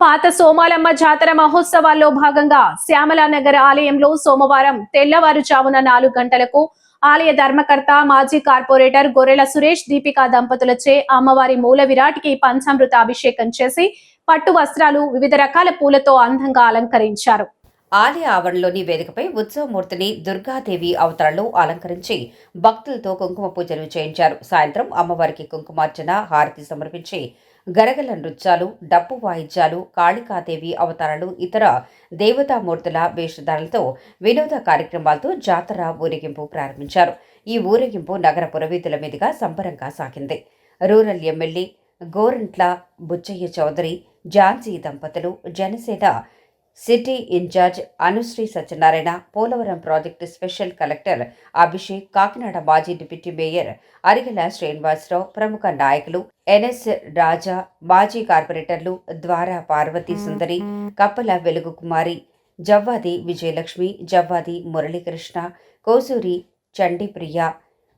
పాత సోమాలమ్మ జాతర మహోత్సవాల్లో భాగంగా శ్యామలానగర్ ఆలయంలో సోమవారం తెల్లవారుజామున 4 గంటలకు ఆలయ ధర్మకర్త మాజీ కార్పొరేటర్ గొర్రెల సురేష్ దీపికా దంపతులచే అమ్మవారి మూల విరాట్కి పంచామృత అభిషేకం చేసి పట్టు వస్త్రాలు వివిధ రకాల పూలతో అందంగా అలంకరించారు. ఆలయ ఆవరణలోని వేదికపై ఉత్సవమూర్తిని దుర్గాదేవి అవతారంలో అలంకరించి భక్తులతో కుంకుమ పూజలు చేయించారు. సాయంత్రం అమ్మవారికి కుంకుమార్చన, హారతి సమర్పించి గరగల నృత్యాలు, డప్పు వాయిద్యాలు, కాళికాదేవి అవతారాలు, ఇతర దేవతామూర్తుల వేషధారణలతో వినోద కార్యక్రమాలతో జాతర ఊరేగింపు ప్రారంభించారు. ఈ ఊరేగింపు నగర పురవీధుల మీదుగా సంబరంగా సాగింది. రూరల్ ఎమ్మెల్యే గోరంట్ల బుచ్చయ్య చౌదరి, ఝాన్సీ దంపతులు, Janasena city incharge Anusri Satyanarayana, Polavaram project special collector Abhishek, Kakinada మాజీ డిప్యూటీ మేయర్ అరిగెల శ్రీనివాసరావు, ప్రముఖ నాయకులు ఎన్ఎస్ రాజా, మాజీ కార్పొరేటర్లు ద్వారా పార్వతీ సుందరి, కప్పల వెలుగు కుమారి, జవ్వాది విజయలక్ష్మి, జవ్వాది మురళీకృష్ణ, కోసూరి చండీప్రియ,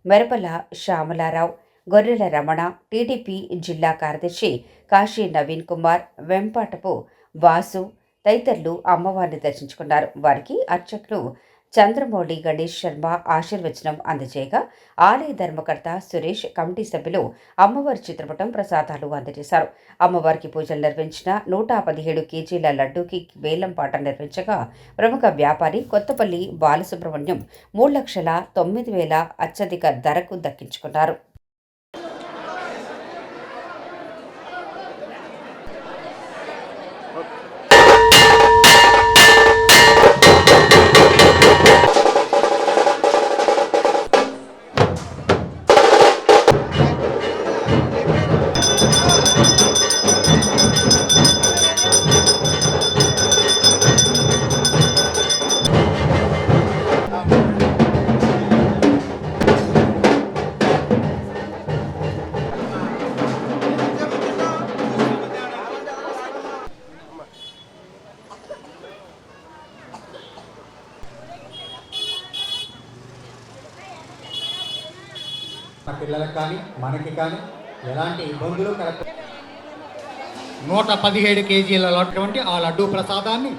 మెరపల శ్యామలారావు, గొర్రెల రమణ, టీడీపీ జిల్లా కార్యదర్శి కాశీ నవీన్ కుమార్, వెంపాటపు వాసు తదితరులు అమ్మవారిని దర్శించుకున్నారు. వారికి అర్చకులు చంద్రమౌళి గణేష్ శర్మ ఆశీర్వచనం అందజేయగా ఆలయ ధర్మకర్త సురేష్, కమిటీ సభ్యులు అమ్మవారి చిత్రపటం, ప్రసాదాలు అందజేశారు. అమ్మవారికి పూజలు నిర్వహించిన 117 కేజీల లడ్డూకి వేలం పాట నిర్వహించగా ప్రముఖ వ్యాపారి కొత్తపల్లి బాలసుబ్రహ్మణ్యం 3,09,000 అత్యధిక ధరకు దక్కించుకున్నారు. పిల్లలకు కానీ మనకి కానీ ఎలాంటి ఇబ్బందులు కలగ 117 కేజీల ఆ లడ్డూ ప్రసాదాన్ని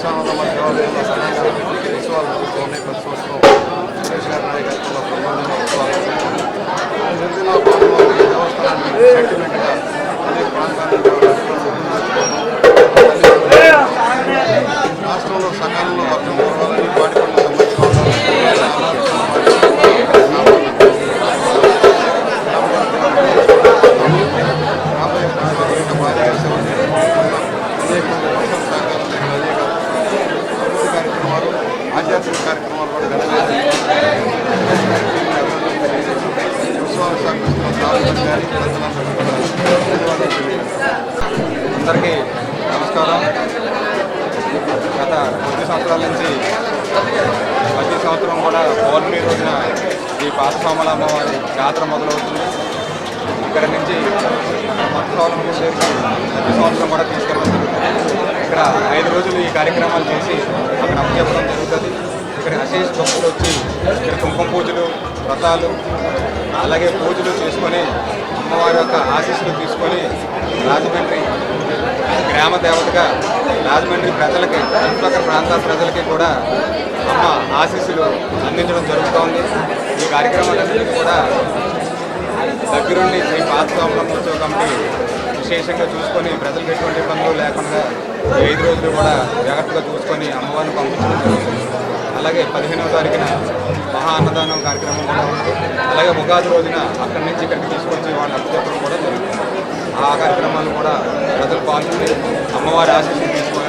పాఠశాలలో దేవాలయంలో సన్నగా ఉత్సవాలు జరుగుతున్నాయి. ప్రతి సంవత్సరం సురేష్ గారి నాయకత్వంలో బ్రహ్మాండంగా ఉత్సవాలు జిల్లా పాల్గొని దేవస్థానాన్ని సెంటిమెంట్గా అనేక ప్రాంతాల రాష్ట్రంలో సకాలంలో వర్షం కురవాలని వాటి పనులు ఆధ్యాత్మిక కార్యక్రమాలు కూడా ఉత్సవాలు సాగిస్తున్న అందరికీ నమస్కారం. గత కొద్ది సంవత్సరాల నుంచి ప్రతి సంవత్సరం కూడా పౌర్ణమి రోజున ఈ పాత సోమలాంబ వారి జాతర మొదలవుతుంది. ఇక్కడ నుంచి మత్స్యవలం చేసి ప్రతి సంవత్సరం కూడా తీసుకెళ్ళడం జరుగుతుంది. ఇక్కడ 5 రోజులు ఈ కార్యక్రమాలు చేసి అక్కడ అప్పచెప్పడం జరుగుతుంది. ఇక్కడ అశేష భక్తులు వచ్చి ఇక్కడ కుంకుమ పూజలు, వ్రతాలు, అలాగే పూజలు చేసుకొని అమ్మవారి యొక్క ఆశీస్సులు తీసుకొని రాజమండ్రి గ్రామ దేవతగా రాజమండ్రి ప్రజలకి చుట్టుపక్కల ప్రాంతాల ప్రజలకి కూడా అమ్మ ఆశీస్సులు అందించడం జరుగుతోంది. ఈ కార్యక్రమాలన్నింటినీ కూడా దగ్గరుండి శ్రీ పాత సోమలాంబ ఉత్సవ కమిటీ విశేషంగా చూసుకొని ప్రజలకు ఎటువంటి ఇబ్బందులు లేకుండా 5 రోజులు కూడా జాగ్రత్తగా చూసుకొని అమ్మవారిని పంపించడం జరుగుతుంది. అలాగే 15వ తారీఖున మహా అన్నదానం కార్యక్రమం కూడా ఉంది. అలాగే ఉగాది రోజున అక్కడి నుంచి ఇక్కడికి తీసుకొచ్చి వాళ్ళని అప్పచెప్పడం కూడా జరుగుతుంది. ఆ కార్యక్రమాలు కూడా ప్రజలు పాల్గొని అమ్మవారి ఆశీస్సులు తీసుకొని